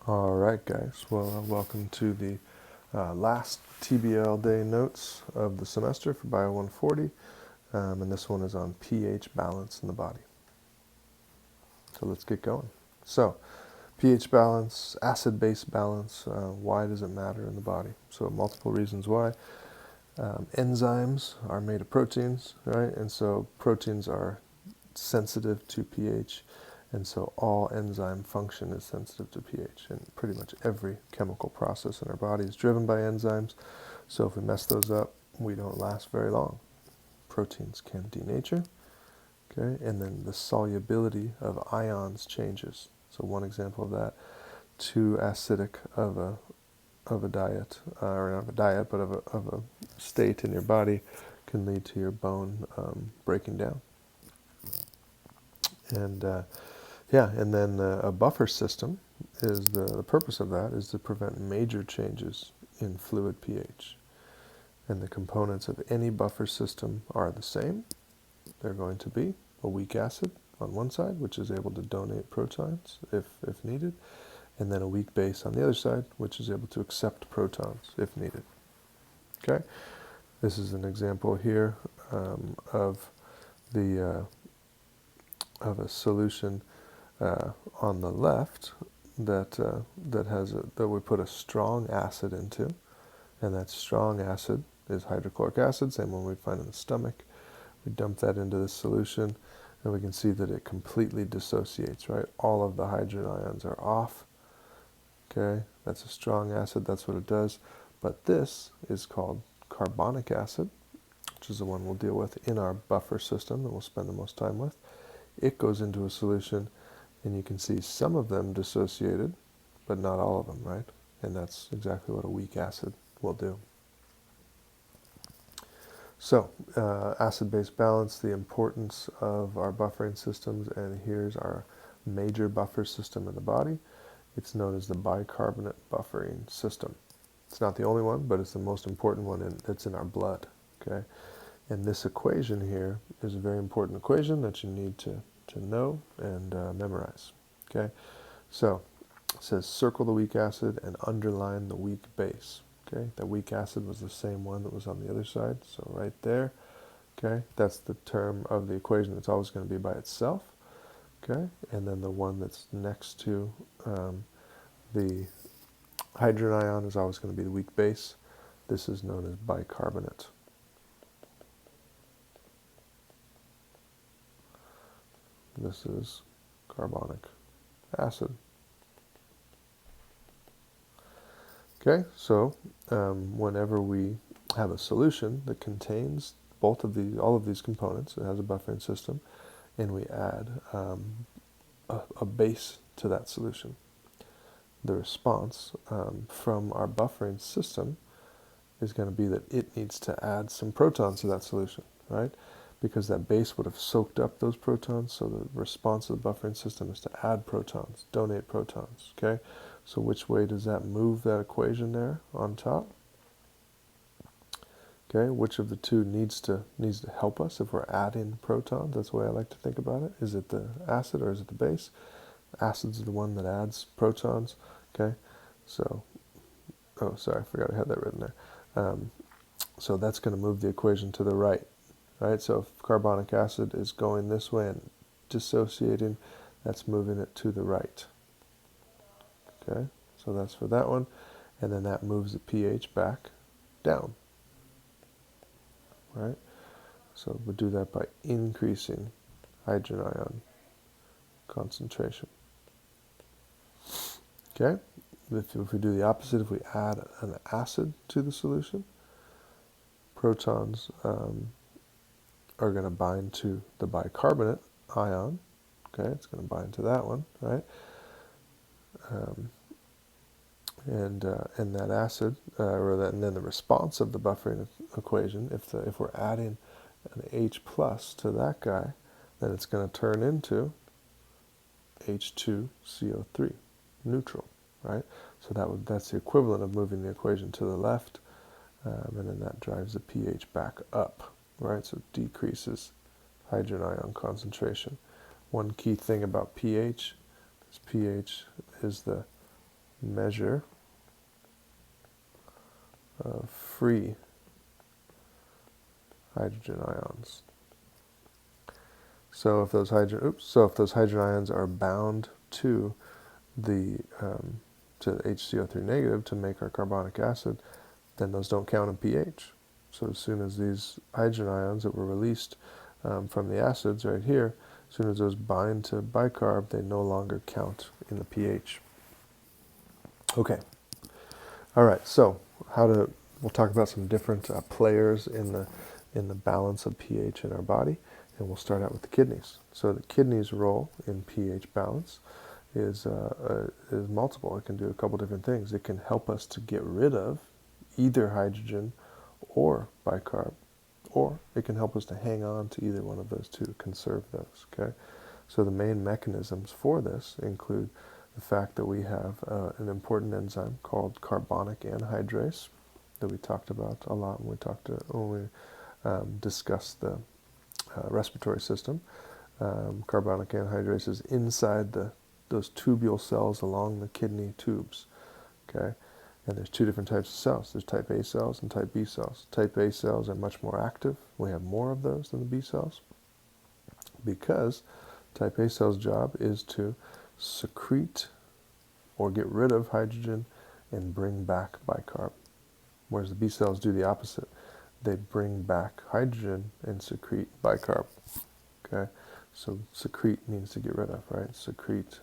All right, guys. Well, welcome to the last TBL day notes of the semester for Bio 140, and this one is on pH balance in the body. So let's get going. So, pH balance, acid-base balance, why does it matter in the body? So multiple reasons why. Enzymes are made of proteins, right? And so proteins are sensitive to pH, and so all enzyme function is sensitive to pH, and pretty much every chemical process in our body is driven by enzymes. So if we mess those up, we don't last very long. Proteins can denature, okay, and then the solubility of ions changes. So one example of that, too acidic of a diet, or not of a diet, but of a state in your body can lead to your bone breaking down. And and then a buffer system is the purpose of that is to prevent major changes in fluid pH. And the components of any buffer system are the same. They're going to be a weak acid on one side, which is able to donate protons if needed, and then a weak base on the other side, which is able to accept protons if needed. Okay, this is an example here of the of a solution on the left that that we put a strong acid into, and that strong acid is hydrochloric acid, same one we'd find in the stomach. We dump that into this solution, and we can see that it completely dissociates, right? All of the hydrogen ions are off. Okay, that's a strong acid, that's what it does. But this is called carbonic acid, which is the one we'll deal with in our buffer system that we'll spend the most time with. It goes into a solution, and you can see some of them dissociated, but not all of them, right? And that's exactly what a weak acid will do. So, acid-base balance, the importance of our buffering systems, and here's our major buffer system in the body. It's known as the bicarbonate buffering system. It's not the only one, but it's the most important one, and it's in our blood, okay? And this equation here is a very important equation that you need to know and memorize, okay? So, it says circle the weak acid and underline the weak base. Okay, that weak acid was the same one that was on the other side, so right there. Okay, that's the term of the equation that's always going to be by itself. Okay, and then the one that's next to the hydrogen ion is always going to be the weak base. This is known as bicarbonate. This is carbonic acid. Okay, so whenever we have a solution that contains all of these components, it has a buffering system, and we add a base to that solution, the response from our buffering system is going to be that it needs to add some protons to that solution, right? Because that base would have soaked up those protons, so the response of the buffering system is to add protons, donate protons, okay? So which way does that move that equation there on top? Okay, which of the two needs to help us if we're adding protons? That's the way I like to think about it. Is it the acid or is it the base? Acid's the one that adds protons, okay? So, oh, sorry, I forgot I had that written there. So that's going to move the equation to the right, right? So if carbonic acid is going this way and dissociating, that's moving it to the right. Okay, so that's for that one, and then that moves the pH back down, right? So we do that by increasing hydrogen ion concentration. Okay, if we do the opposite, if we add an acid to the solution, protons are going to bind to the bicarbonate ion. Okay, it's going to bind to that one, right? And that acid, and then the response of the buffering equation, if we're adding an H plus to that guy, then it's going to turn into H2CO3, neutral, right? So that's the equivalent of moving the equation to the left, and then that drives the pH back up, right? So it decreases hydrogen ion concentration. One key thing about pH is the measure of free hydrogen ions. So if those hydrogen ions are bound to the HCO3 negative to make our carbonic acid, then those don't count in pH. So as soon as these hydrogen ions that were released from the acids right here, as soon as those bind to bicarb, they no longer count in the pH. Okay. All right. So we'll talk about some different players in the balance of pH in our body, and we'll start out with the kidneys. So the kidneys' role in pH balance is multiple. It can do a couple different things. It can help us to get rid of either hydrogen or bicarb, or it can help us to hang on to either one of those two, conserve those. Okay, so the main mechanisms for this include the fact that we have an important enzyme called carbonic anhydrase that we talked about a lot when we discussed the respiratory system. Carbonic anhydrase is inside those tubule cells along the kidney tubes. Okay, and there's two different types of cells. There's type A cells and type B cells. Type A cells are much more active. We have more of those than the B cells because type A cells' job is to secrete or get rid of hydrogen and bring back bicarb, whereas the B cells do the opposite. They bring back hydrogen and secrete bicarb. Okay, so secrete means to get rid of, right? Secrete,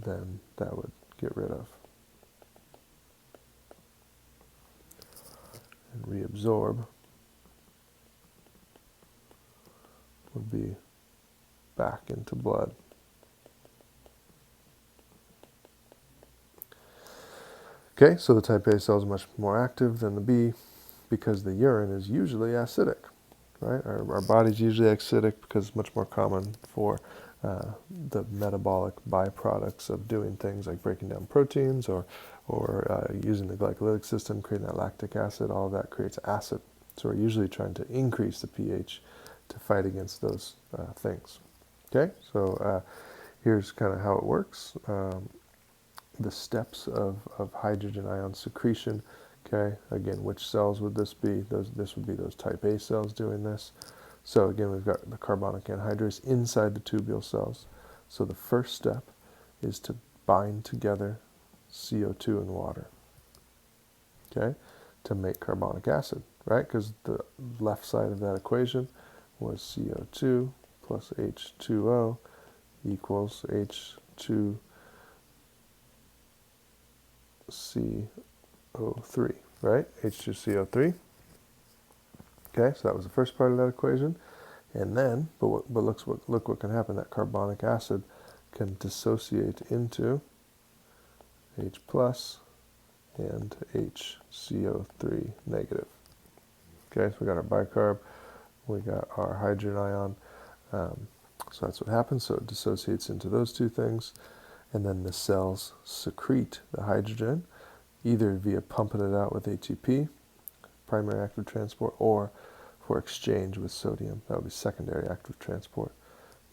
then that would get rid of. And reabsorb would be back into blood. Okay, so the type A cell is much more active than the B because the urine is usually acidic, right? Our body's usually acidic because it's much more common for the metabolic byproducts of doing things like breaking down proteins or using the glycolytic system, creating that lactic acid. All of that creates acid. So we're usually trying to increase the pH to fight against those things. Okay, so here's kind of how it works. The steps of hydrogen ion secretion. Okay, again, which cells would this be? This would be those type A cells doing this. So again, we've got the carbonic anhydrase inside the tubule cells. So the first step is to bind together CO2 and water, okay, to make carbonic acid, right? Because the left side of that equation was CO2 plus H2O equals H2CO3, right? H2CO3. Okay, so that was the first part of that equation. And then, look what can happen. That carbonic acid can dissociate into H plus and HCO3 negative. Okay, so we got our bicarb, we got our hydrogen ion. So that's what happens. So it dissociates into those two things. And then the cells secrete the hydrogen, either via pumping it out with ATP, primary active transport, or for exchange with sodium. That would be secondary active transport.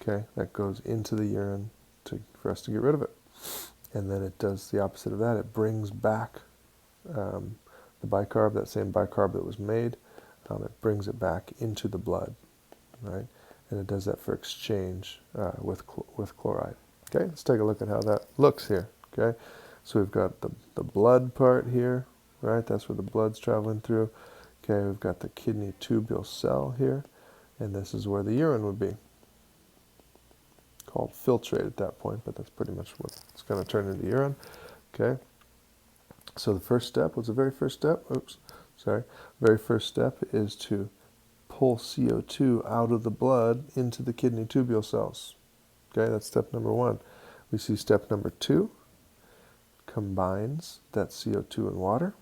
Okay, that goes into the urine for us to get rid of it. And then it does the opposite of that. It brings back the bicarb, that same bicarb that was made. It brings it back into the blood, right? And it does that for exchange with chloride. Okay, let's take a look at how that looks here. Okay, so we've got the blood part here, right? That's where the blood's traveling through. Okay, we've got the kidney tubule cell here, and this is where the urine would be. Called filtrate at that point, but that's pretty much what it's going to turn into urine. Okay, so the first step, what's the very first step? Very first step is to pull CO2 out of the blood into the kidney tubule cells. Okay, that's step number one. We see step number two combines that CO2 and water,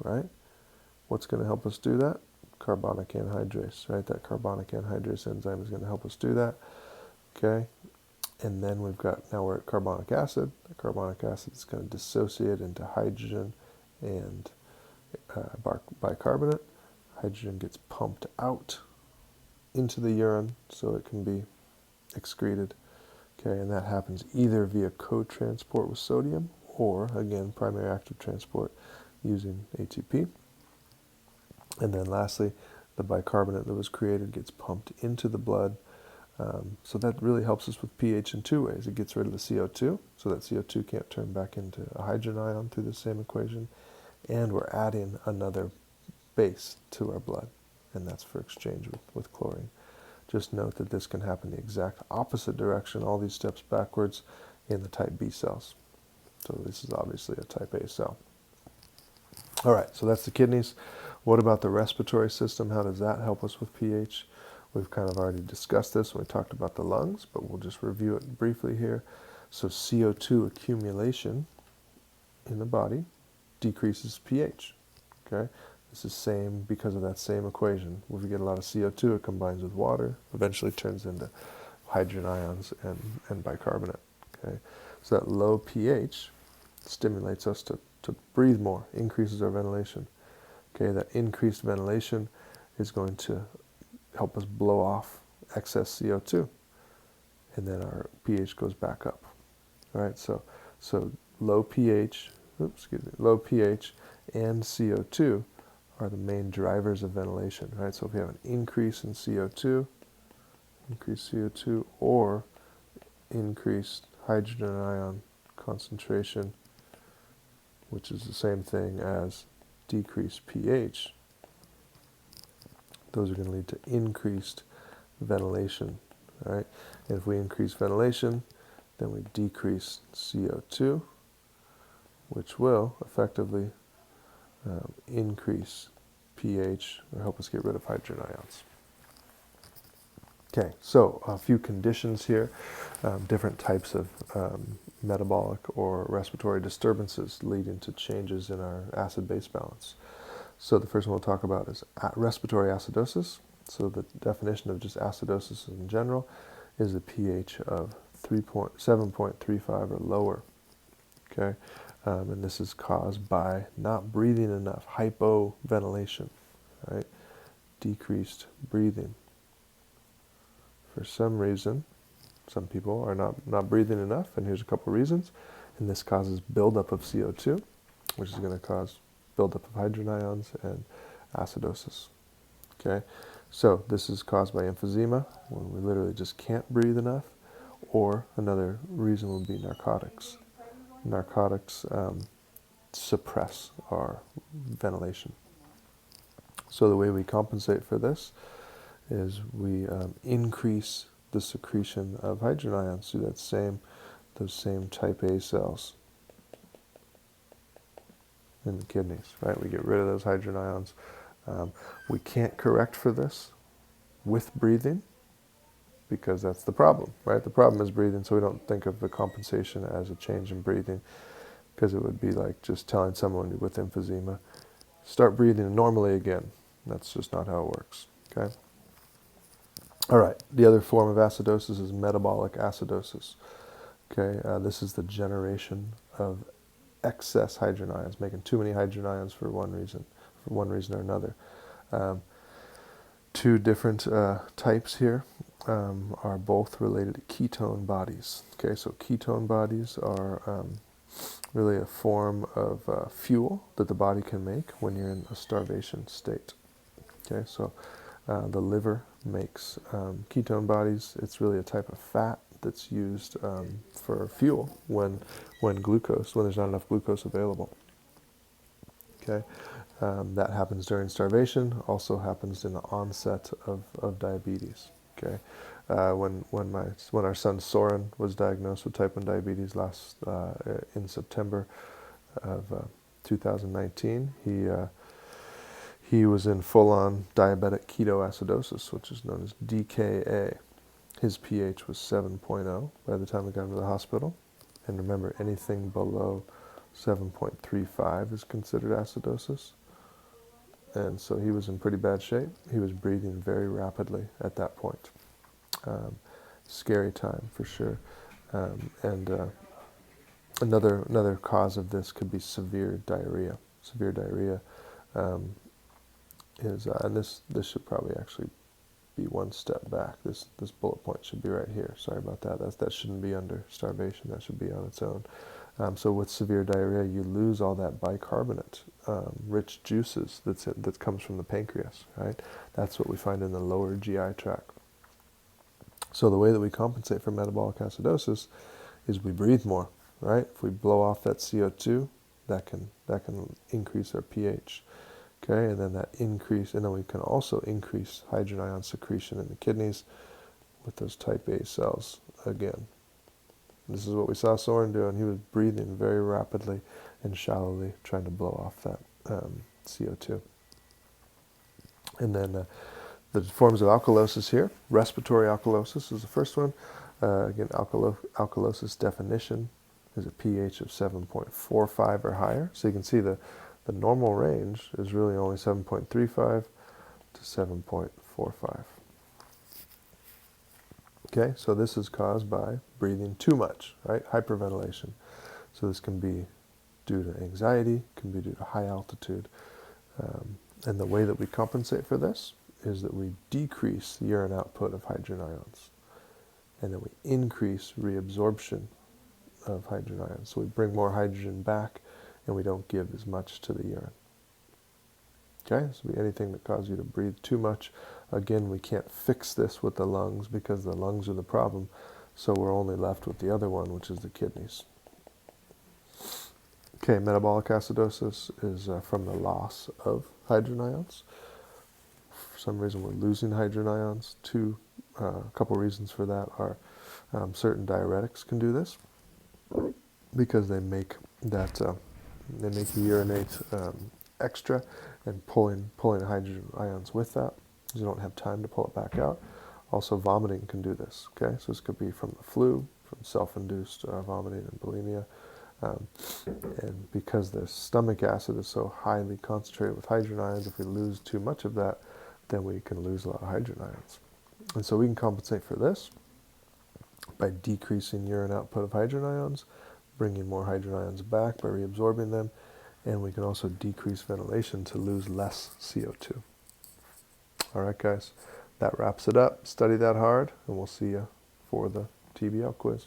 right? What's going to help us do that? Carbonic anhydrase, right? That carbonic anhydrase enzyme is going to help us do that. Okay, and then now we're at carbonic acid. The carbonic acid is going to dissociate into hydrogen and bicarbonate. Hydrogen gets pumped out into the urine so it can be excreted. Okay, and that happens either via co-transport with sodium or, again, primary active transport using ATP. And then lastly, the bicarbonate that was created gets pumped into the blood. So that really helps us with pH in two ways. It gets rid of the CO2, so that CO2 can't turn back into a hydrogen ion through the same equation. And we're adding another base to our blood, and that's for exchange with chlorine. Just note that this can happen the exact opposite direction, all these steps backwards, in the type B cells. So this is obviously a type A cell. All right, so that's the kidneys. What about the respiratory system? How does that help us with pH? We've kind of already discussed this when we talked about the lungs, but we'll just review it briefly here. So CO2 accumulation in the body decreases pH. Okay, this is same because of that same equation. If we get a lot of CO2, it combines with water, eventually turns into hydrogen ions and bicarbonate. Okay, so that low pH stimulates us to breathe more, increases our ventilation. Okay, that increased ventilation is going to help us blow off excess CO2, and then our pH goes back up. All right, so low pH, low pH and CO2 are the main drivers of ventilation. Right, so if we have an increase in CO2, or increased hydrogen ion concentration, which is the same thing as decreased pH, those are going to lead to increased ventilation, right? And if we increase ventilation, then we decrease CO2, which will effectively increase pH or help us get rid of hydrogen ions. Okay, so a few conditions here, different types of metabolic or respiratory disturbances leading to changes in our acid-base balance. So the first one we'll talk about is respiratory acidosis. So the definition of just acidosis in general is a pH of 7.35 or lower. Okay, and this is caused by not breathing enough, hypoventilation, right? Decreased breathing. For some reason, some people are not breathing enough, and here's a couple reasons. And this causes buildup of CO2, which is going to cause buildup of hydrogen ions and acidosis. Okay, so this is caused by emphysema, when we literally just can't breathe enough, or another reason would be narcotics. Narcotics suppress our ventilation. So the way we compensate for this is we increase the secretion of hydrogen ions through those same type A cells in the kidneys, right? We get rid of those hydrogen ions. We can't correct for this with breathing, because that's the problem, right? The problem is breathing, so we don't think of the compensation as a change in breathing, because it would be like just telling someone with emphysema, start breathing normally again. That's just not how it works, okay? All right, the other form of acidosis is metabolic acidosis. Okay, this is the generation of excess hydrogen ions, making too many hydrogen ions for one reason or another. Two different types here are both related to ketone bodies. Okay, so ketone bodies are really a form of fuel that the body can make when you're in a starvation state. Okay, so the liver makes ketone bodies. It's really a type of fat that's used for fuel when there's not enough glucose available. Okay, that happens during starvation. Also happens in the onset of diabetes. Okay, when our son Soren was diagnosed with type 1 diabetes in September of 2019, he was in full-on diabetic ketoacidosis, which is known as DKA. His pH was 7.0 by the time we got him to the hospital. And remember, anything below 7.35 is considered acidosis. And so he was in pretty bad shape. He was breathing very rapidly at that point. Scary time for sure. Another cause of this could be severe diarrhea. Severe diarrhea and this should probably actually be one step back. This bullet point should be right here. Sorry about that. That shouldn't be under starvation. That should be on its own. So with severe diarrhea, you lose all that bicarbonate, rich juices that comes from the pancreas, right? That's what we find in the lower GI tract. So the way that we compensate for metabolic acidosis is we breathe more, right? If we blow off that CO2, that can increase our pH. Okay, and then and then we can also increase hydrogen ion secretion in the kidneys with those type A cells again. This is what we saw Soren do, and he was breathing very rapidly and shallowly, trying to blow off that CO2. And then the forms of alkalosis here. Respiratory alkalosis is the first one. Again, alkalosis definition is a pH of 7.45 or higher. So you can see the normal range is really only 7.35 to 7.45. Okay, so this is caused by breathing too much, right? Hyperventilation. So this can be due to anxiety, can be due to high altitude. And the way that we compensate for this is that we decrease the urine output of hydrogen ions. And then we increase reabsorption of hydrogen ions. So we bring more hydrogen back, and we don't give as much to the urine. Okay, so anything that causes you to breathe too much. Again, we can't fix this with the lungs because the lungs are the problem, so we're only left with the other one, which is the kidneys. Okay, metabolic acidosis is from the loss of hydrogen ions. For some reason, we're losing hydrogen ions. A couple reasons for that are certain diuretics can do this because they make you urinate extra and pulling hydrogen ions with that. You don't have time to pull it back out. Also, vomiting can do this. Okay, so this could be from the flu, from self-induced vomiting and bulimia, and because the stomach acid is so highly concentrated with hydrogen ions, if we lose too much of that, then we can lose a lot of hydrogen ions. And so we can compensate for this by decreasing urine output of hydrogen ions, bringing more hydrogen ions back by reabsorbing them, and we can also decrease ventilation to lose less CO2. All right, guys, that wraps it up. Study that hard, and we'll see you for the TBL quiz.